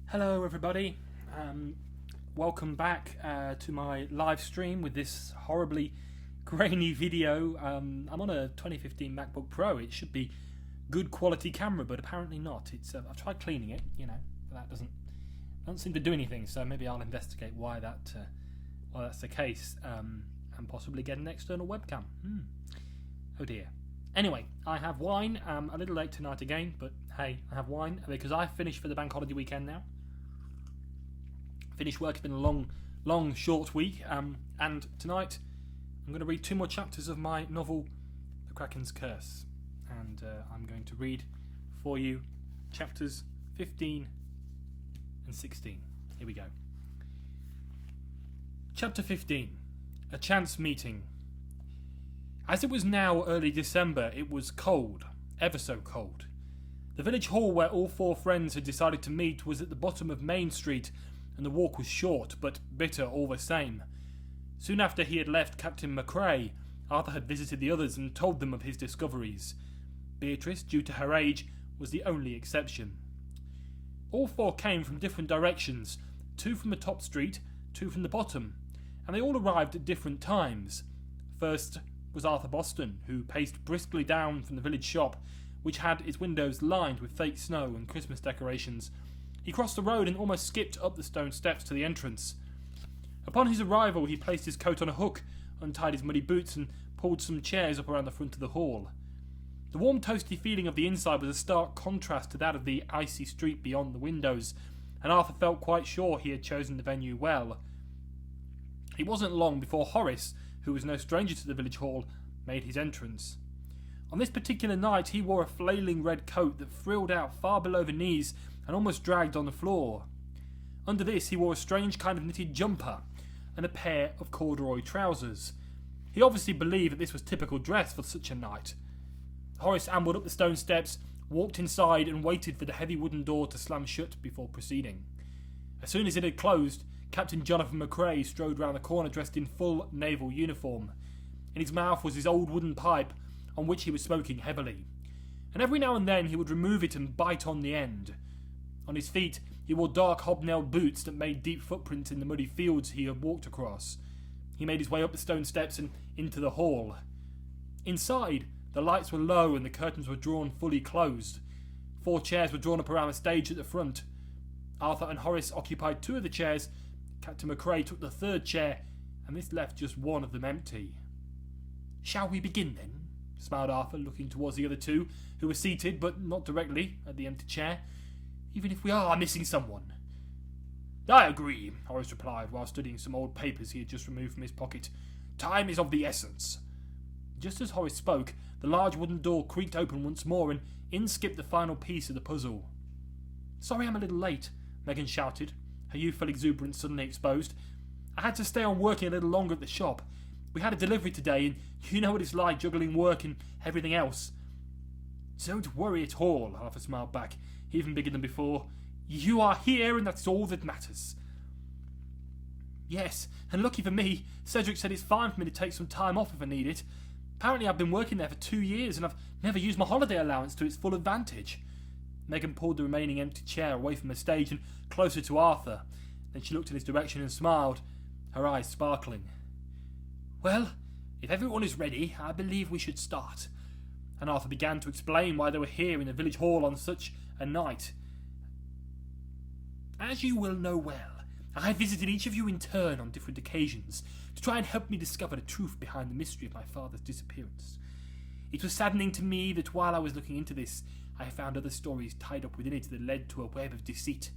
Hello everybody, welcome back to my live stream with this horribly grainy video. I'm on a 2015 MacBook Pro. It should be good quality camera, but apparently not. I've tried cleaning it, but that doesn't seem to do anything, so maybe I'll investigate why that's the case, and possibly get an external webcam. Oh dear. Anyway, I have wine. A little late tonight again, but hey, I have wine because I've finished for the bank holiday weekend now. Finished work. It's been a long, short week. And tonight I'm going to read 2 more chapters of my novel, The Kraken's Curse. And I'm going to read for you chapters 15 and 16. Here we go. Chapter 15. A Chance Meeting. As it was now early December, it was cold, ever so cold. The village hall where all 4 friends had decided to meet was at the bottom of Main Street, and the walk was short, but bitter all the same. Soon after he had left Captain McCrae, Arthur had visited the others and told them of his discoveries. Beatrice, due to her age, was the only exception. All 4 came from different directions, 2 from the top street, 2 from the bottom, and they all arrived at different times. First was Arthur Boston, who paced briskly down from the village shop, which had its windows lined with fake snow and Christmas decorations. He crossed the road and almost skipped up the stone steps to the entrance. Upon his arrival, he placed his coat on a hook, untied his muddy boots, and pulled some chairs up around the front of the hall. The warm, toasty feeling of the inside was a stark contrast to that of the icy street beyond the windows, and Arthur felt quite sure he had chosen the venue well. It wasn't long before Horace, who was no stranger to the village hall, made his entrance. On this particular night he wore a flailing red coat that frilled out far below the knees and almost dragged on the floor. Under this he wore a strange kind of knitted jumper and a pair of corduroy trousers. He obviously believed that this was typical dress for such a night. Horace ambled up the stone steps, walked inside, and waited for the heavy wooden door to slam shut before proceeding. As soon as it had closed, Captain Jonathan McCrae strode round the corner dressed in full naval uniform. In his mouth was his old wooden pipe, on which he was smoking heavily, and every now and then he would remove it and bite on the end. On his feet he wore dark hobnailed boots that made deep footprints in the muddy fields he had walked across. He made his way up the stone steps and into the hall. Inside, the lights were low and the curtains were drawn fully closed. 4 chairs were drawn up around the stage at the front. Arthur and Horace occupied 2 of the chairs. Captain McCrae took the 3rd chair, and this left just 1 of them empty. "Shall we begin then?" smiled Arthur, looking towards the other 2, who were seated, but not directly, at the empty chair. "Even if we are missing someone." "I agree," Horace replied, while studying some old papers he had just removed from his pocket. "Time is of the essence." Just as Horace spoke, the large wooden door creaked open once more, and in skipped the final piece of the puzzle. "Sorry I'm a little late," Megan shouted, her youthful exuberance suddenly exposed. "I had to stay on working a little longer at the shop. We had a delivery today, and you know what it's like juggling work and everything else." "Don't worry at all," Arthur smiled back, even bigger than before. "You are here, and that's all that matters." "Yes, and lucky for me, Cedric said it's fine for me to take some time off if I need it. Apparently I've been working there for 2 years, and I've never used my holiday allowance to its full advantage." Megan pulled the remaining empty chair away from the stage and closer to Arthur. Then she looked in his direction and smiled, her eyes sparkling. "Well, if everyone is ready, I believe we should start." And Arthur began to explain why they were here in the village hall on such a night. "As you will know well, I visited each of you in turn on different occasions to try and help me discover the truth behind the mystery of my father's disappearance. It was saddening to me that while I was looking into this, I found other stories tied up within it that led to a web of deceit.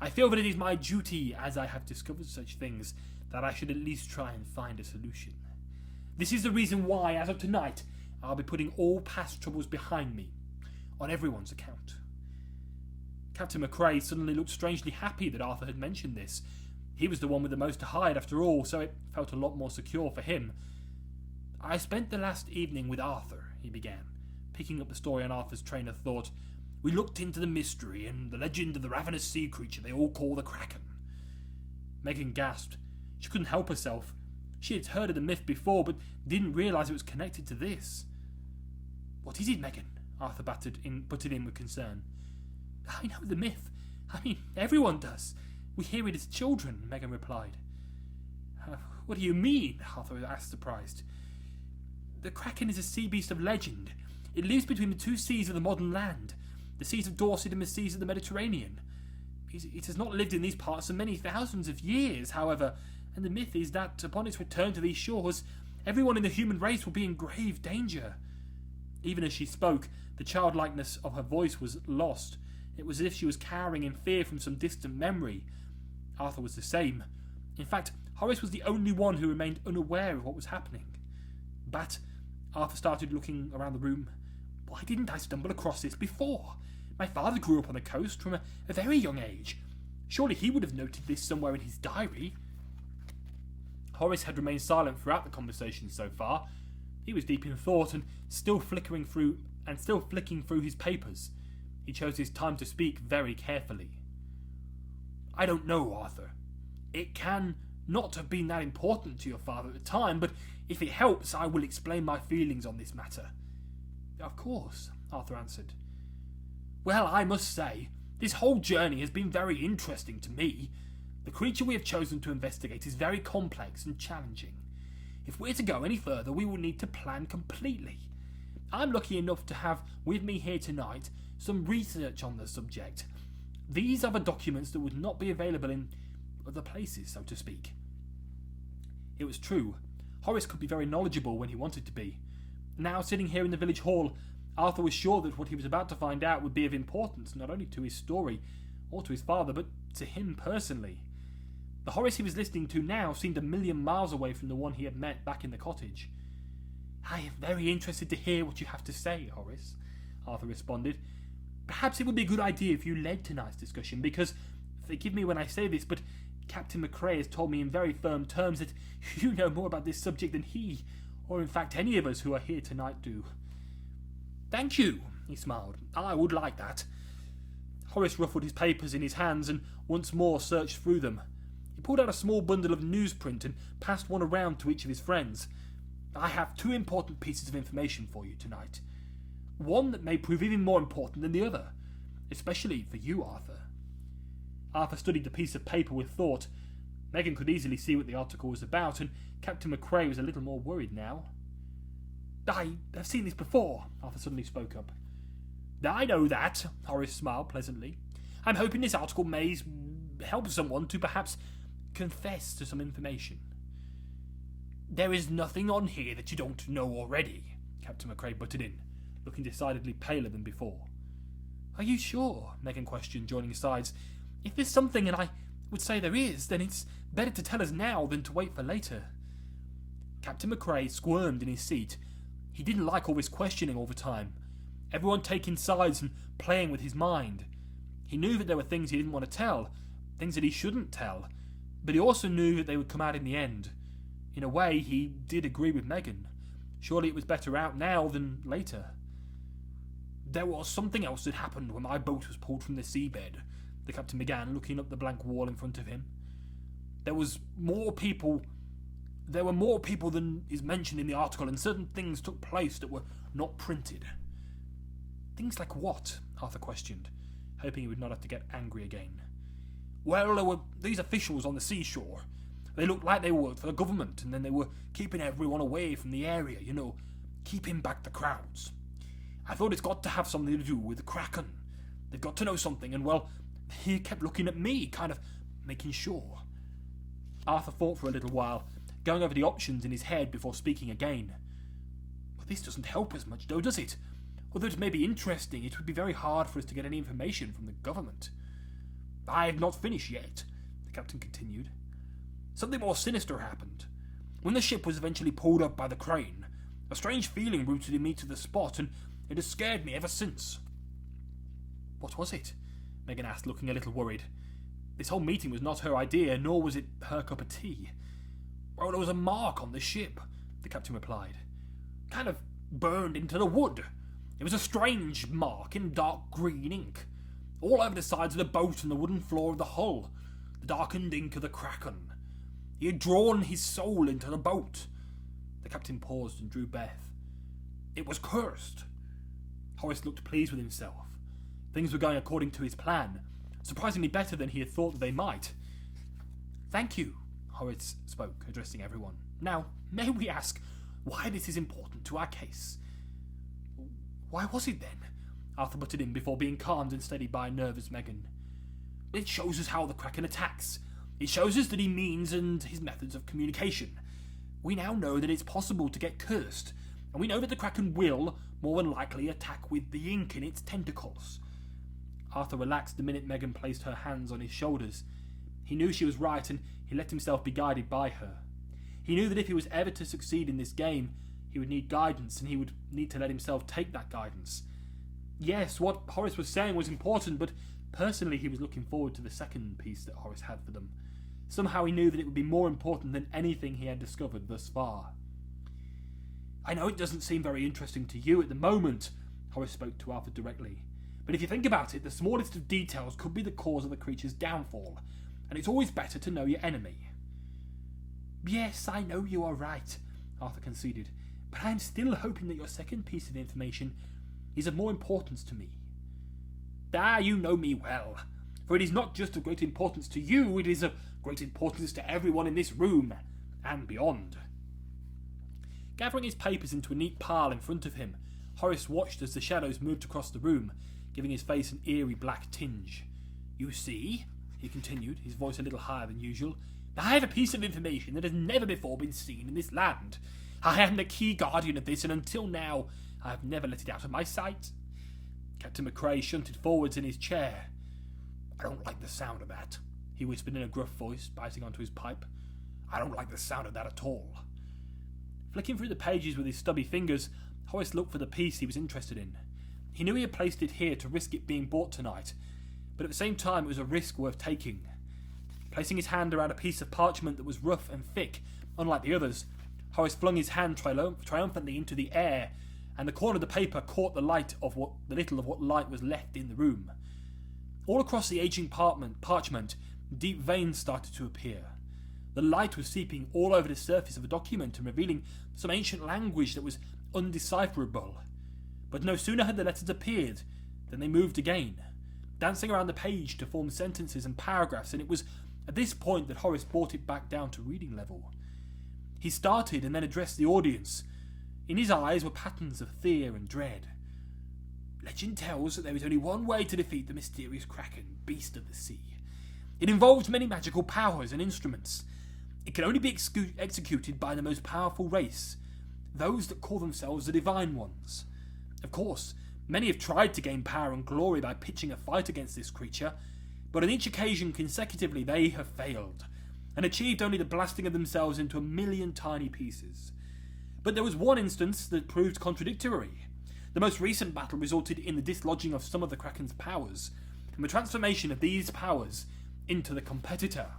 I feel that it is my duty, as I have discovered such things, that I should at least try and find a solution. This is the reason why, as of tonight, I'll be putting all past troubles behind me, on everyone's account." Captain McCrae suddenly looked strangely happy that Arthur had mentioned this. He was the one with the most to hide after all, so it felt a lot more secure for him. "I spent the last evening with Arthur," he began, picking up the story on Arthur's train of thought. "We looked into the mystery and the legend of the ravenous sea creature they all call the Kraken." Megan gasped. She couldn't help herself. She had heard of the myth before, but didn't realise it was connected to this. "What is it, Megan?" Arthur put it in with concern. "I know the myth. I mean, everyone does. We hear it as children, Megan replied. What do you mean? Arthur asked, surprised. The Kraken is a sea beast of legend. It lives between the two seas of the modern land, the seas of Dorset and the seas of the Mediterranean. It has not lived in these parts for many thousands of years, however, and the myth is that upon its return to these shores, everyone in the human race will be in grave danger. Even as she spoke, the childlikeness of her voice was lost. It was as if she was cowering in fear from some distant memory. Arthur was the same. In fact, Horace was the only one who remained unaware of what was happening. But Arthur started looking around the room. Why didn't I stumble across this before? My father grew up on the coast from a very young age. Surely he would have noted this somewhere in his diary. Horace had remained silent throughout the conversation so far. He was deep in thought and still flicking through his papers. He chose his time to speak very carefully. I don't know, Arthur. It can not have been that important to your father at the time, but if it helps, I will explain my feelings on this matter. Of course, Arthur answered. Well, I must say, this whole journey has been very interesting to me. The creature we have chosen to investigate is very complex and challenging. If we're to go any further, we will need to plan completely. I'm lucky enough to have with me here tonight some research on the subject. These are the documents that would not be available in other places, so to speak. It was true. Horace could be very knowledgeable when he wanted to be. Now, sitting here in the village hall, Arthur was sure that what he was about to find out would be of importance not only to his story or to his father, but to him personally. The Horace he was listening to now seemed a million miles away from the one he had met back in the cottage. I am very interested to hear what you have to say, Horace, Arthur responded. Perhaps it would be a good idea if you led tonight's discussion, because, forgive me when I say this, but Captain McCrae has told me in very firm terms that you know more about this subject than he, or in fact any of us who are here tonight do. Thank you, he smiled. I would like that. Horace ruffled his papers in his hands and once more searched through them. He pulled out a small bundle of newsprint and passed one around to each of his friends. I have 2 important pieces of information for you tonight. One that may prove even more important than the other, especially for you, Arthur. Arthur studied the piece of paper with thought. Megan could easily see what the article was about, and Captain McCrae was a little more worried now. I have seen this before, Arthur suddenly spoke up. I know that, Horace smiled pleasantly. I'm hoping this article may help someone to perhaps confess to some information. There is nothing on here that you don't know already, Captain McCrae butted in, looking decidedly paler than before. Are you sure? Megan questioned, joining sides. If there's something, and I would say there is, then it's better to tell us now than to wait for later. Captain McCrae squirmed in his seat. He didn't like all this questioning all the time, everyone taking sides and playing with his mind. He knew that there were things he didn't want to tell, things that he shouldn't tell, but he also knew that they would come out in the end. In a way, he did agree with Megan. Surely it was better out now than later. There was something else that happened when my boat was pulled from the seabed, the captain began, looking up the blank wall in front of him. There were more people than is mentioned in the article, and certain things took place that were not printed. Things like what? Arthur questioned, hoping he would not have to get angry again. Well, there were these officials on the seashore. They looked like they worked for the government, and then they were keeping everyone away from the area, keeping back the crowds. I thought it's got to have something to do with the Kraken. They've got to know something, and well, he kept looking at me, kind of making sure. Arthur thought for a little while, going over the options in his head before speaking again. But this doesn't help us much, though, does it? Although it may be interesting, it would be very hard for us to get any information from the government. I have not finished yet, the captain continued. Something more sinister happened. When the ship was eventually pulled up by the crane, a strange feeling rooted in me to the spot, and it has scared me ever since. What was it? Megan asked, looking a little worried. This whole meeting was not her idea, nor was it her cup of tea. Well, there was a mark on the ship, the captain replied. Kind of burned into the wood. It was a strange mark in dark green ink, all over the sides of the boat and the wooden floor of the hull, the darkened ink of the Kraken. He had drawn his soul into the boat. The captain paused and drew breath. It was cursed. Horace looked pleased with himself. Things were going according to his plan. surprisingly better than he had thought that they might. "Thank you," Horace spoke, addressing everyone. "Now, may we ask why this is important to our case?" "Why was it then?" Arthur butted in before being calmed and steadied by a nervous Megan. "It shows us how the Kraken attacks. It shows us that he means and his methods of communication. We now know that it's possible to get cursed, and we know that the Kraken will, more than likely, attack with the ink in its tentacles." Arthur relaxed the minute Megan placed her hands on his shoulders. He knew she was right, and he let himself be guided by her. He knew that if he was ever to succeed in this game, he would need guidance, and he would need to let himself take that guidance. Yes, what Horace was saying was important, but personally he was looking forward to the second piece that Horace had for them. Somehow he knew that it would be more important than anything he had discovered thus far. "I know it doesn't seem very interesting to you at the moment," Horace spoke to Arthur directly, "but if you think about it, the smallest of details could be the cause of the creature's downfall, and it's always better to know your enemy." "Yes, I know you are right," Arthur conceded, "but I am still hoping that your second piece of information is of more importance to me." "Ah, you know me well, for it is not just of great importance to you, it is of great importance to everyone in this room, and beyond." Gathering his papers into a neat pile in front of him, Horace watched as the shadows moved across the room, giving his face an eerie black tinge. "You see," he continued, his voice a little higher than usual, "I have a piece of information that has never before been seen in this land. I am the key guardian of this, and until now I have never let it out of my sight." Captain McCrae shunted forwards in his chair. "I don't like the sound of that," he whispered in a gruff voice, biting onto his pipe. "I don't like the sound of that at all." Flicking through the pages with his stubby fingers, Horace looked for the piece he was interested in. He knew he had placed it here to risk it being bought tonight, but at the same time it was a risk worth taking. Placing his hand around a piece of parchment that was rough and thick, unlike the others, Horace flung his hand triumphantly into the air, and the corner of the paper caught the little of what light was left in the room. All across the aging parchment, deep veins started to appear. The light was seeping all over the surface of a document and revealing some ancient language that was undecipherable. But no sooner had the letters appeared than they moved again, dancing around the page to form sentences and paragraphs, and it was at this point that Horace brought it back down to reading level. He started and then addressed the audience. In his eyes were patterns of fear and dread. "Legend tells that there is only one way to defeat the mysterious Kraken, beast of the sea. It involves many magical powers and instruments. It can only be executed by the most powerful race, those that call themselves the Divine Ones. Of course, many have tried to gain power and glory by pitching a fight against this creature, but on each occasion consecutively they have failed, and achieved only the blasting of themselves into a million tiny pieces. But there was one instance that proved contradictory. The most recent battle resulted in the dislodging of some of the Kraken's powers, and the transformation of these powers into the competitor.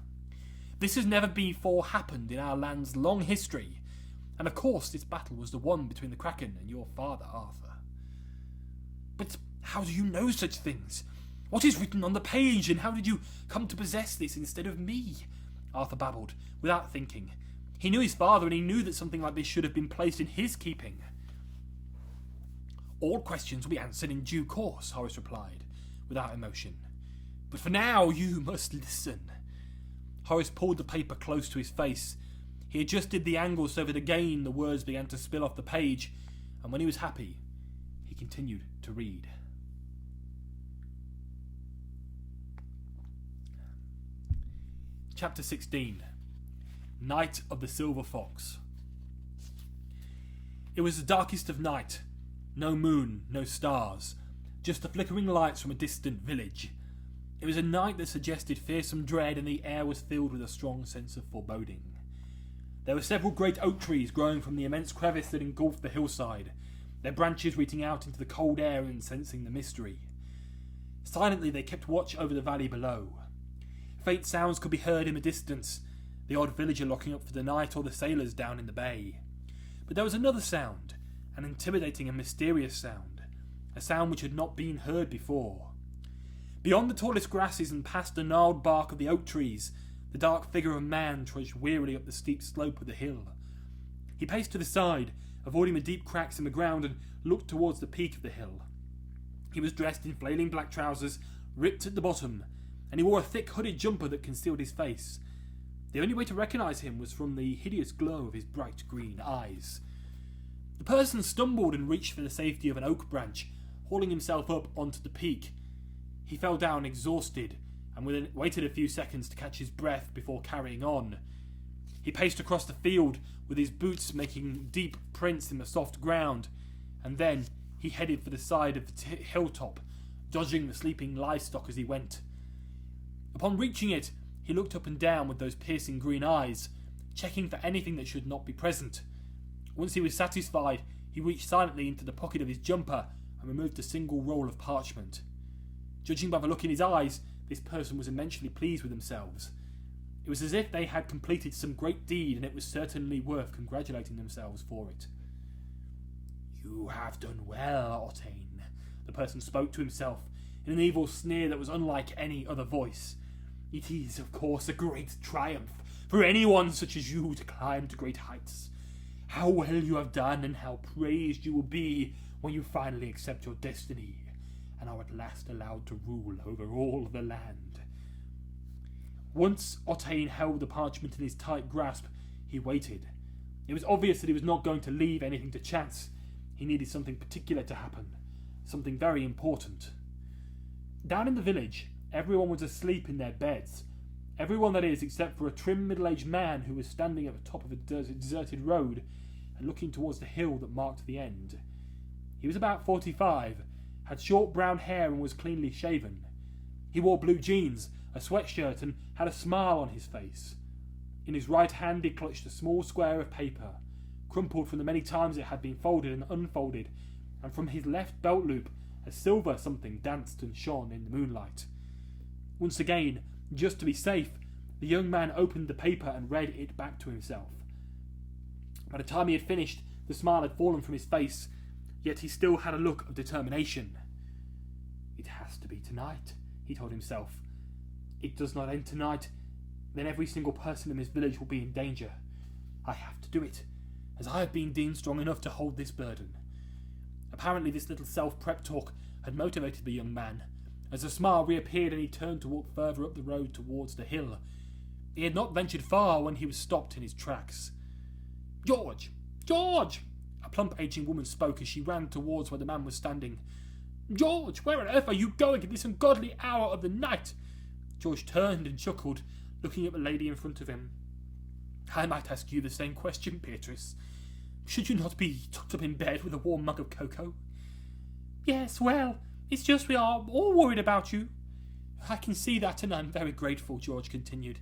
This has never before happened in our land's long history, and of course this battle was the one between the Kraken and your father, Arthur." "But how do you know such things? What is written on the page, and how did you come to possess this instead of me?" Arthur babbled, without thinking. He knew his father, and he knew that something like this should have been placed in his keeping. "All questions will be answered in due course," Horace replied, without emotion. "But for now, you must listen." Horace pulled the paper close to his face. He adjusted the angle so that again the words began to spill off the page, and when he was happy, he continued to read. Chapter 16. Night of the Silver Fox. It was the darkest of night. No moon, no stars, just the flickering lights from a distant village. It was a night that suggested fearsome dread, and the air was filled with a strong sense of foreboding. There were several great oak trees growing from the immense crevice that engulfed the hillside, their branches reaching out into the cold air and sensing the mystery. Silently they kept watch over the valley below. Faint sounds could be heard in the distance, the odd villager locking up for the night or the sailors down in the bay. But there was another sound, an intimidating and mysterious sound, a sound which had not been heard before. Beyond the tallest grasses and past the gnarled bark of the oak trees, the dark figure of a man trudged wearily up the steep slope of the hill. He paced to the side, avoiding the deep cracks in the ground, and looked towards the peak of the hill. He was dressed in flailing black trousers, ripped at the bottom, and he wore a thick hooded jumper that concealed his face. The only way to recognise him was from the hideous glow of his bright green eyes. The person stumbled and reached for the safety of an oak branch, hauling himself up onto the peak. He fell down exhausted and waited a few seconds to catch his breath before carrying on. He paced across the field with his boots making deep prints in the soft ground, and then he headed for the side of the hilltop, dodging the sleeping livestock as he went. Upon reaching it, he looked up and down with those piercing green eyes, checking for anything that should not be present. Once he was satisfied, he reached silently into the pocket of his jumper and removed a single roll of parchment. Judging by the look in his eyes, this person was immensely pleased with themselves. It was as if they had completed some great deed, and it was certainly worth congratulating themselves for it. "You have done well, Otane," the person spoke to himself, in an evil sneer that was unlike any other voice. "It is, of course, a great triumph for anyone such as you to climb to great heights. How well you have done, and how praised you will be when you finally accept your destiny, and are at last allowed to rule over all the land." Once Otane held the parchment in his tight grasp, he waited. It was obvious that he was not going to leave anything to chance. He needed something particular to happen, something very important. Down in the village, everyone was asleep in their beds. Everyone, that is, except for a trim middle-aged man who was standing at the top of a deserted road and looking towards the hill that marked the end. He was about 45, had short brown hair and was cleanly shaven. He wore blue jeans, a sweatshirt, and had a smile on his face. In his right hand he clutched a small square of paper, crumpled from the many times it had been folded and unfolded, and from his left belt loop a silver something danced and shone in the moonlight. Once again, just to be safe, the young man opened the paper and read it back to himself. By the time he had finished, the smile had fallen from his face, yet he still had a look of determination. "It has to be tonight," he told himself. "It does not end tonight, then every single person in this village will be in danger. I have to do it, as I have been deemed strong enough to hold this burden." Apparently this little self-prep talk had motivated the young man, as the smile reappeared and he turned to walk further up the road towards the hill. He had not ventured far when he was stopped in his tracks. "George! George!" A plump aging woman spoke as she ran towards where the man was standing. "George, where on earth are you going at this ungodly hour of the night?" George turned and chuckled, looking at the lady in front of him. "I might ask you the same question, Beatrice. Should you not be tucked up in bed with a warm mug of cocoa?" "Yes, well, it's just we are all worried about you." "I can see that, and I'm very grateful," George continued.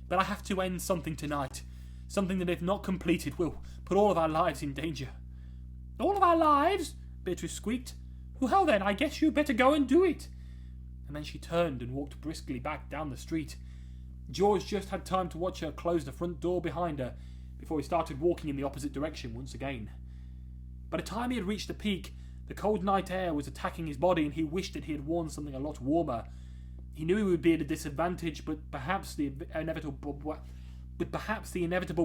"But I have to end something tonight. Something that, if not completed, will put all of our lives in danger." "All of our lives?" Beatrice squeaked. "Well then, I guess you'd better go and do it." And then she turned and walked briskly back down the street. George just had time to watch her close the front door behind her before he started walking in the opposite direction once again. By the time he had reached the peak, the cold night air was attacking his body, and he wished that he had worn something a lot warmer. He knew he would be at a disadvantage, but perhaps the inevitable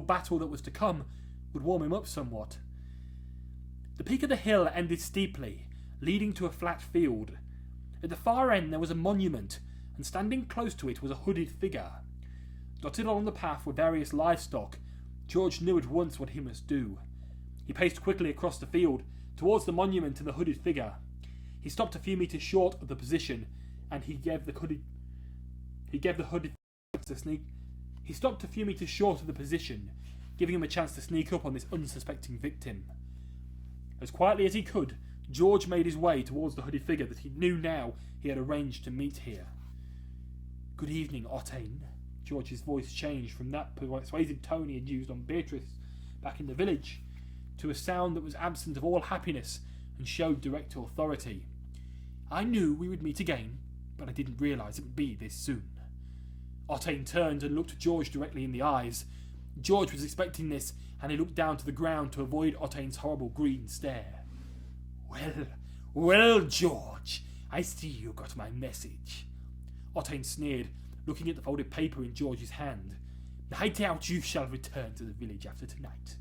battle that was to come would warm him up somewhat. The peak of the hill ended steeply, leading to a flat field. At the far end there was a monument, and standing close to it was a hooded figure. Dotted along the path were various livestock. George knew at once what he must do. He paced quickly across the field, towards the monument and the hooded figure. He stopped a few metres short of the position, and he stopped a few metres short of the position, giving him a chance to sneak up on this unsuspecting victim. As quietly as he could, George made his way towards the hooded figure that he knew now he had arranged to meet here. "Good evening, Otane." George's voice changed from that persuasive tone he had used on Beatrice back in the village to a sound that was absent of all happiness and showed direct authority. "I knew we would meet again, but I didn't realise it would be this soon." Otane turned and looked George directly in the eyes. George was expecting this, and he looked down to the ground to avoid Otane's horrible green stare. Well, George, I see you got my message." Otane sneered, looking at the folded paper in George's hand. "I doubt you shall return to the village after tonight.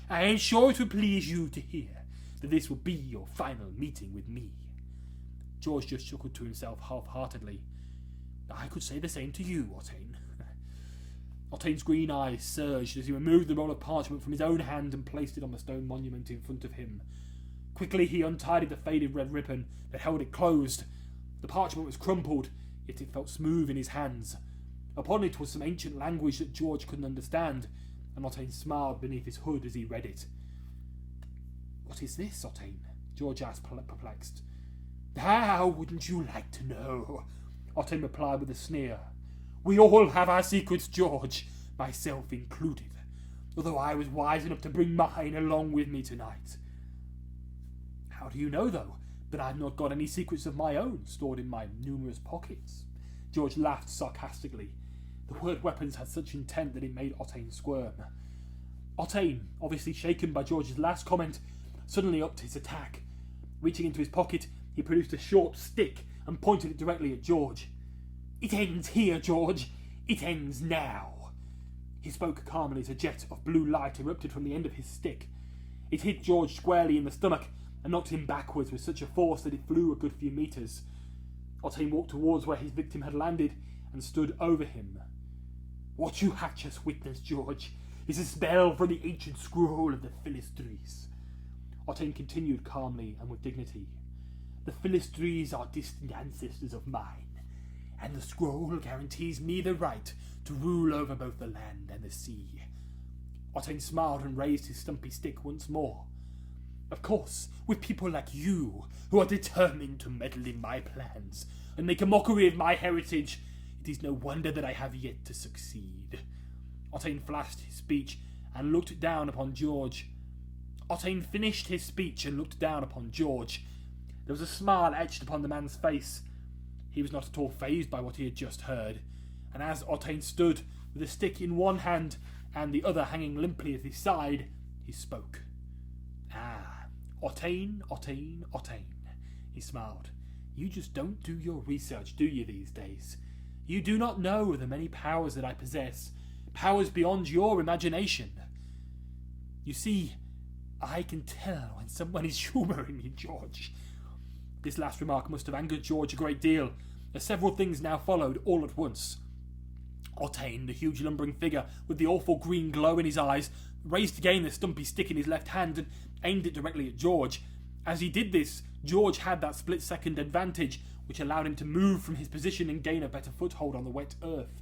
I am sure it will please you to hear that this will be your final meeting with me." George just chuckled to himself half-heartedly. I could say the same to you, Otain. Otain's green eyes surged as he removed the roll of parchment from his own hand and placed it on the stone monument in front of him. Quickly he untied the faded red ribbon that held it closed. The parchment was crumpled, yet it felt smooth in his hands. Upon it was some ancient language that George couldn't understand, and Otain smiled beneath his hood as he read it. "What is this, Otain?" George asked, perplexed. "How wouldn't you like to know?" Otain replied with a sneer. "We all have our secrets, George, myself included, although I was wise enough to bring mine along with me tonight." "How do you know, though, that I've not got any secrets of my own stored in my numerous pockets?" George laughed sarcastically. The word weapons had such intent that it made Otain squirm. Otain, obviously shaken by George's last comment, suddenly upped his attack. Reaching into his pocket, he produced a short stick and pointed it directly at George. "It ends here, George. It ends now." He spoke calmly as a jet of blue light erupted from the end of his stick. It hit George squarely in the stomach and knocked him backwards with such a force that it flew a good few meters. Otain walked towards where his victim had landed and stood over him. "What you have just witnessed, George, is a spell from the ancient scroll of the Philistries." Otain continued calmly and with dignity. "The Philistries are distant ancestors of mine, and the scroll guarantees me the right to rule over both the land and the sea." Otain smiled and raised his stumpy stick once more. "Of course, with people like you, who are determined to meddle in my plans and make a mockery of my heritage, it is no wonder that I have yet to succeed." Otain flashed his speech and looked down upon George. Otain finished his speech and looked down upon George. There was a smile etched upon the man's face. He was not at all fazed by what he had just heard, and as Otain stood with a stick in one hand and the other hanging limply at his side, he spoke. "Ah, Otain, Otain, Otain," he smiled. "You just don't do your research, do you, these days? You do not know the many powers that I possess, powers beyond your imagination. You see, I can tell when someone is humouring me, George." This last remark must have angered George a great deal, as several things now followed all at once. Otain, the huge lumbering figure with the awful green glow in his eyes, raised again the stumpy stick in his left hand and aimed it directly at George. As he did this, George had that split-second advantage which allowed him to move from his position and gain a better foothold on the wet earth.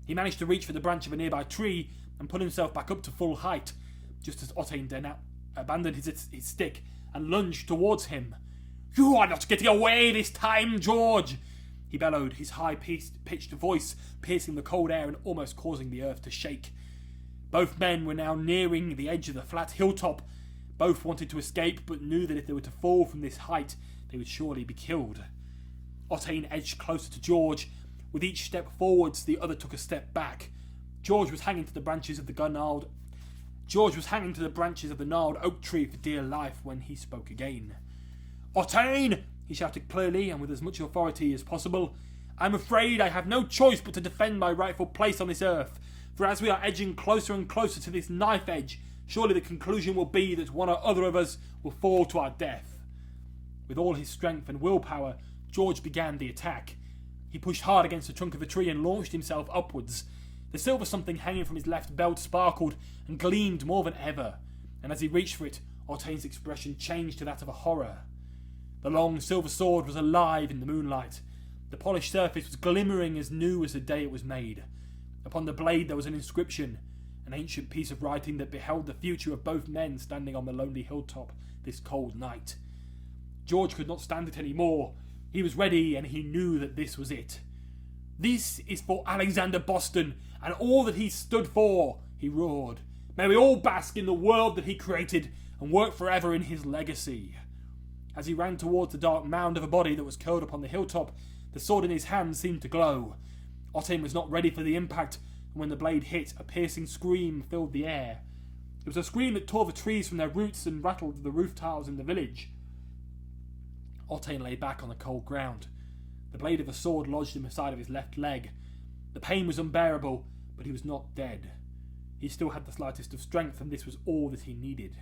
He managed to reach for the branch of a nearby tree and put himself back up to full height, just as Otain abandoned his stick and lunged towards him. "You are not getting away this time, George!" he bellowed, his high-pitched voice piercing the cold air and almost causing the earth to shake. Both men were now nearing the edge of the flat hilltop. Both wanted to escape, but knew that if they were to fall from this height, they would surely be killed. Otain edged closer to George. With each step forwards, the other took a step back. George was hanging to the branches of the gnarled oak tree for dear life when he spoke again. "Otain!" he shouted clearly and with as much authority as possible. "I'm afraid I have no choice but to defend my rightful place on this earth, for as we are edging closer and closer to this knife edge, surely the conclusion will be that one or other of us will fall to our death." With all his strength and willpower, George began the attack. He pushed hard against the trunk of the tree and launched himself upwards. The silver something hanging from his left belt sparkled and gleamed more than ever, and as he reached for it, Otain's expression changed to that of a horror. The long silver sword was alive in the moonlight. The polished surface was glimmering as new as the day it was made. Upon the blade there was an inscription, an ancient piece of writing that beheld the future of both men standing on the lonely hilltop this cold night. George could not stand it any more. He was ready, and he knew that this was it. "This is for Alexander Boston and all that he stood for," he roared. "May we all bask in the world that he created and work forever in his legacy." As he ran towards the dark mound of a body that was curled upon the hilltop, the sword in his hand seemed to glow. Otain was not ready for the impact, and when the blade hit, a piercing scream filled the air. It was a scream that tore the trees from their roots and rattled the roof tiles in the village. Otain lay back on the cold ground. The blade of the sword lodged in the side of his left leg. The pain was unbearable, but he was not dead. He still had the slightest of strength, and this was all that he needed.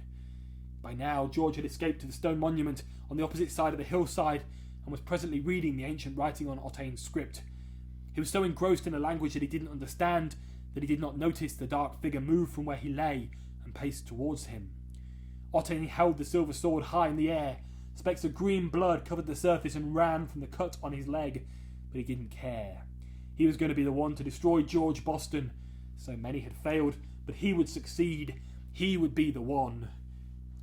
By now, George had escaped to the stone monument on the opposite side of the hillside and was presently reading the ancient writing on Otain's script. He was so engrossed in a language that he didn't understand that he did not notice the dark figure move from where he lay and paced towards him. Ottain held the silver sword high in the air. Specks of green blood covered the surface and ran from the cut on his leg, but he didn't care. He was going to be the one to destroy George Boston. So many had failed, but he would succeed. He would be the one.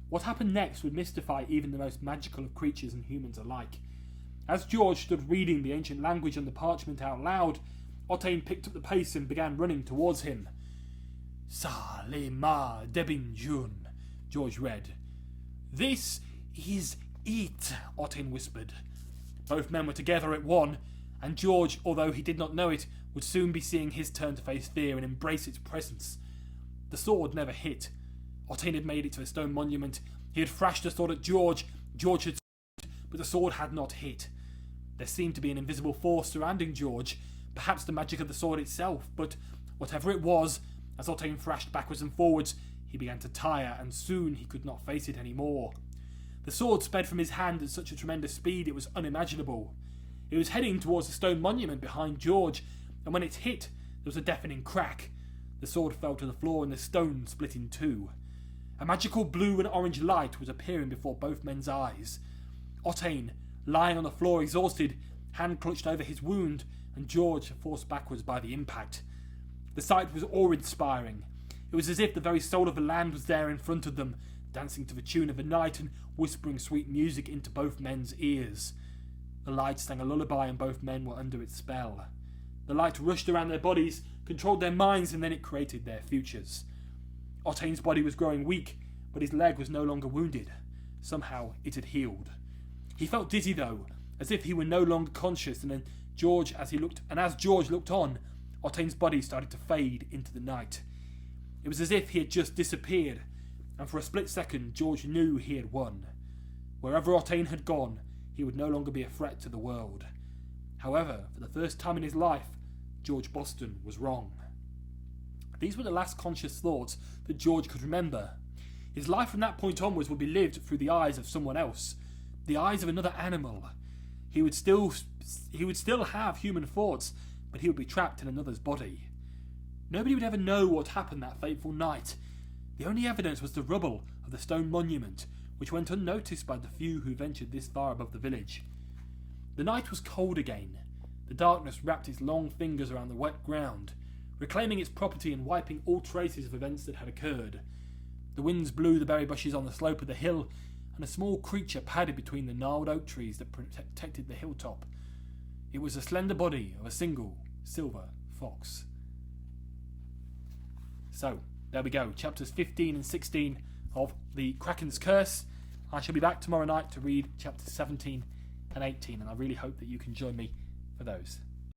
What happened next would mystify even the most magical of creatures and humans alike. As George stood reading the ancient language on the parchment out loud, Ottain picked up the pace and began running towards him. Sa le ma debin jun, George read. This is it, Ottain whispered. Both men were together at one, and George, although he did not know it, would soon be seeing his turn to face fear and embrace its presence. The sword never hit. Ottain had made it to the stone monument. He had thrashed the sword at George. George had stood, but the sword had not hit. There seemed to be an invisible force surrounding George, perhaps the magic of the sword itself, but whatever it was, as Ottain thrashed backwards and forwards, he began to tire, and soon he could not face it any more. The sword sped from his hand at such a tremendous speed it was unimaginable. It was heading towards the stone monument behind George, and when it hit, there was a deafening crack. The sword fell to the floor and the stone split in two. A magical blue and orange light was appearing before both men's eyes. Ottain, lying on the floor exhausted, hand clutched over his wound, and George forced backwards by the impact. The sight was awe-inspiring. It was as if the very soul of the land was there in front of them, dancing to the tune of the night and whispering sweet music into both men's ears. The light sang a lullaby and both men were under its spell. The light rushed around their bodies, controlled their minds, and then it created their futures. Ottain's body was growing weak, but his leg was no longer wounded. Somehow it had healed. He felt dizzy though, as if he were no longer conscious, and as George looked on, Ottain's body started to fade into the night. It was as if he had just disappeared, and for a split second George knew he had won. Wherever Ottain had gone, he would no longer be a threat to the world. However, for the first time in his life, George Boston was wrong. These were the last conscious thoughts that George could remember. His life from that point onwards would be lived through the eyes of someone else, the eyes of another animal. He would still have human thoughts, but he would be trapped in another's body. Nobody would ever know what happened that fateful night. The only evidence was the rubble of the stone monument, which went unnoticed by the few who ventured this far above the village. The night was cold again. The darkness wrapped its long fingers around the wet ground, reclaiming its property and wiping all traces of events that had occurred. The winds blew the berry bushes on the slope of the hill, and a small creature padded between the gnarled oak trees that protected the hilltop. It was the slender body of a single silver fox. So, there we go, chapters 15 and 16 of The Kraken's Curse. I shall be back tomorrow night to read chapters 17 and 18, and I really hope that you can join me for those.